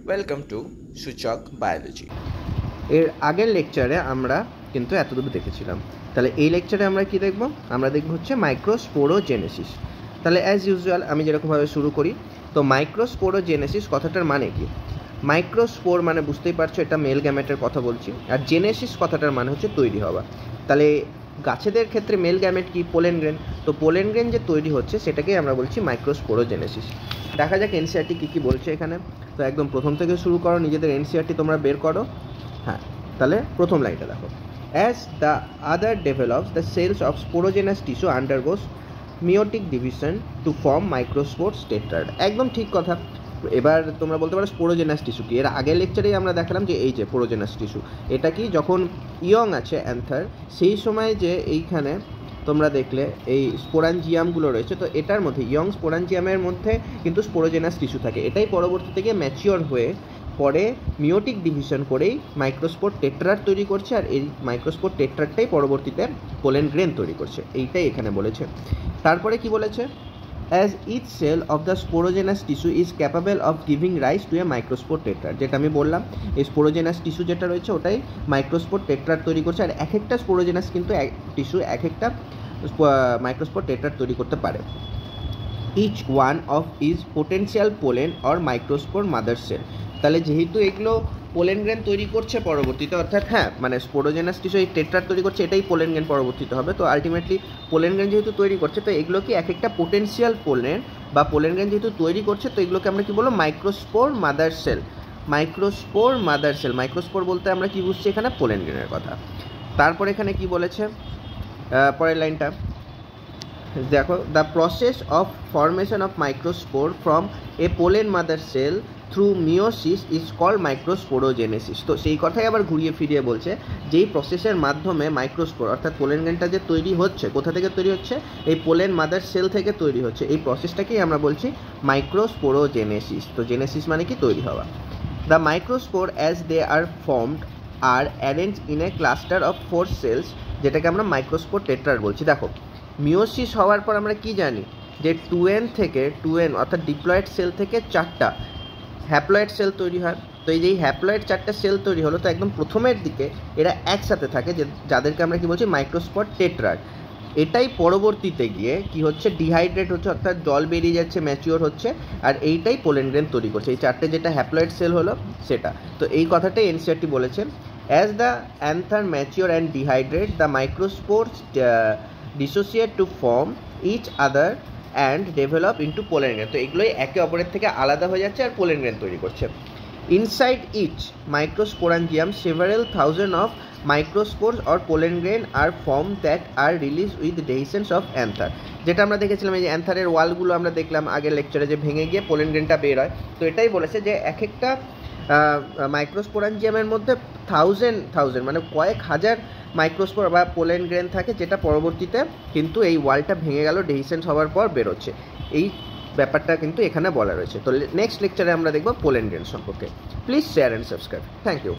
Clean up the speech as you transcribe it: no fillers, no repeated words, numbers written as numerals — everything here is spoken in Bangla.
ওয়েলকাম টু সূচক বায়োলজি। এর আগের লেকচারে আমরা কিন্তু এতটুকু দেখেছিলাম। তাহলে এই লেকচারে আমরা কি দেখব? আমরা দেখব হচ্ছে মাইক্রোস্পোরোজেনেসিস। তাহলে অ্যাজ ইউজুয়াল আমি যেরকমভাবে শুরু করি, তো মাইক্রোস্পোরোজেনেসিস কথাটার মানে কি? মাইক্রোস্পোর মানে বুঝতেই পারছো এটা মেল গ্যামেটের কথা বলছি, আর জেনেসিস কথাটার মানে হচ্ছে তৈরি হওয়া। তাহলে গাছেদের ক্ষেত্রে মেল গ্যামেট কি? Pollen grain. তো পোলেন গ্রেন যে তৈরি হচ্ছে সেটাকেই আমরা বলছি মাইক্রোস্পোরোজেনেসিস। দেখা যাক এনসিইআরটি কী বলছে এখানে। তো একদম প্রথম থেকে শুরু করো, নিজেদের এনসিইআরটি তোমরা বের করো। হ্যাঁ, তাহলে প্রথম লাইনটা দেখো, as the other develops the cells of sporogenous tissue undergoes meiotic division to form microspores tetrad. একদম ঠিক কথা। এবার তোমরা বলতে পারো স্পোরোজেনাস টিস্যু কি? এর আগের লেকচারেই আমরা দেখালাম যে এই যে পোরোজেনাস টিস্যু, এটা কি যখন ইয়ং আছে অ্যান্থার, সেই সময় যে এইখানে তোমরা দেখলে এই স্পোরাঞ্জিয়ামগুলো রয়েছে, তো এটার মধ্যে ইয়ং স্পোরাঞ্জিয়ামের মধ্যে কিন্তু স্পোরোজেনাস টিস্যু থাকে। এটাই পরবর্তীতে গিয়ে ম্যাচিওর হয়ে পরে মিওটিক ডিভিশন করেই মাইক্রোস্পোর টেট্রাড তৈরি করছে, আর এই মাইক্রোস্পোর টেট্রাডটাই পরবর্তীতে পোলেন গ্রেন তৈরি করছে। এইটাই এখানে বলেছে। তারপরে কি বলেছে? as each cell of the sporogenous tissue is capable of giving rise to a microspore tetrad, যেটা আমি বললাম এই স্পোরোজেনাস টিস্যু যেটা রয়েছে ওটাই মাইক্রোস্পোর টেট্রাড তৈরি করছে, আর এক একটা স্পোরোজেনাস কিন্তু টিস্যু এক একটা মাইক্রোস্পোর টেট্রাড তৈরি করতে পারে। each one of is potential pollen or microspore mother cell। তাহলে যেহেতু এগুলো পোলেন গ্রেন তৈরি করছে পরবর্তীতে, অর্থাৎ হ্যাঁ মানে স্পোরোজেনাস টিস্যু এই টেট্রাড তৈরি করছে, এটাই পোলেন গ্রেন পরবর্তীতে হবে। তো আলটিমেটলি পোলেন গ্রেন যেহেতু তৈরি করছে, তো এগুলো কি এক একটা পোটেনশিয়াল পোলেন বা পোলেন গ্রেন যেহেতু তৈরি করছে, তো এগুলোকে আমরা কি বলবো? Microspore mother sell. Microspore mother sell, microspore বলতে আমরা কি বুঝছি এখানে? পোলেন গ্রেনের কথা। তারপর এখানে কি বলেছে পরের লাইনটা দেখো, the process of formation of microspore from a pollen mother cell through meiosis is called microsporogenesis. তো সেই কথাই আবার ঘুরিয়ে ফিরিয়ে বলছে, যেই প্রসেসের মাধ্যমে মাইক্রোস্পোর অর্থাৎ পোলেন গ্রেনটা যে তৈরি হচ্ছে, কোথা থেকে তৈরি হচ্ছে? এই পোলেন মাদার সেল থেকে তৈরি হচ্ছে। এই প্রসেসটাকেই আমরা বলছি মাইক্রোস্পোরোজেনেসিস। তো জেনেসিস মানে কি? তৈরি হওয়া। The microspore as they are formed are arrange in a cluster of 4 cells, যেটাকে আমরা মাইক্রোস্পোর টেট্রাড বলছি। দেখো মিওসিস হওয়ার পর আমরা কি জানি? যে 2n থেকে 2n অর্থাৎ ডিপ্লয়েড সেল থেকে 4টা হ্যাপ্লয়েড সেল তৈরি হয়। তো এই যে হ্যাপ্লয়েড 4টা সেল তৈরি হলো, তো একদম প্রথমের দিকে এরা একসাথে থাকে, যে যাদেরকে আমরা কি বলছি? Microspore tetrad. এটাই পরবর্তীতে গিয়ে কি হচ্ছে? ডিহাইড্রেট হচ্ছে, অর্থাৎ জল বেরিয়ে যাচ্ছে, ম্যাচিওর হচ্ছে, আর এইটাই পোলেন গ্রেন তৈরি করছে। এই 4টে যেটা হ্যাপ্লয়েড সেল হলো সেটা। তো এই কথাটাই এনসিইআরটি বলেছে, as the anther mature and dehydrate the microspores dissociate to form each other and develop into pollen grain। তো এগুলোই একে অপরের থেকে আলাদা হয়ে যাচ্ছে আর পোলেন গ্রেন তৈরি করছে। Inside each microsporangium several thousand of microspores or pollen grain are formed that are released with dehiscence of anther। যেটা আমরা দেখেছিলাম এই যে অ্যান্থারের ওয়ালগুলো আমরা দেখলাম আগের লেকচারে, যে ভেঙে গিয়ে পোলেন গ্রেনটা বের হয়। তো এটাই বলেছে যে এক একটা মাইক্রোস্পোরাঞ্জিয়ামের মধ্যে থাউজেন্ড মানে কয়েক হাজার মাইক্রোস্পোর বা পোলেন গ্রেন থাকে, যেটা পরবর্তীতে কিন্তু এই ওয়ালটা ভেঙে গেল ডেহিসেন্স হওয়ার পর বেরোচ্ছে। এই ব্যাপারটা কিন্তু এখানে বলা রয়েছে। তো নেক্সট লেকচারে আমরা দেখব পোলেন গ্রেন সম্পর্কে। Please share and subscribe. Thank you.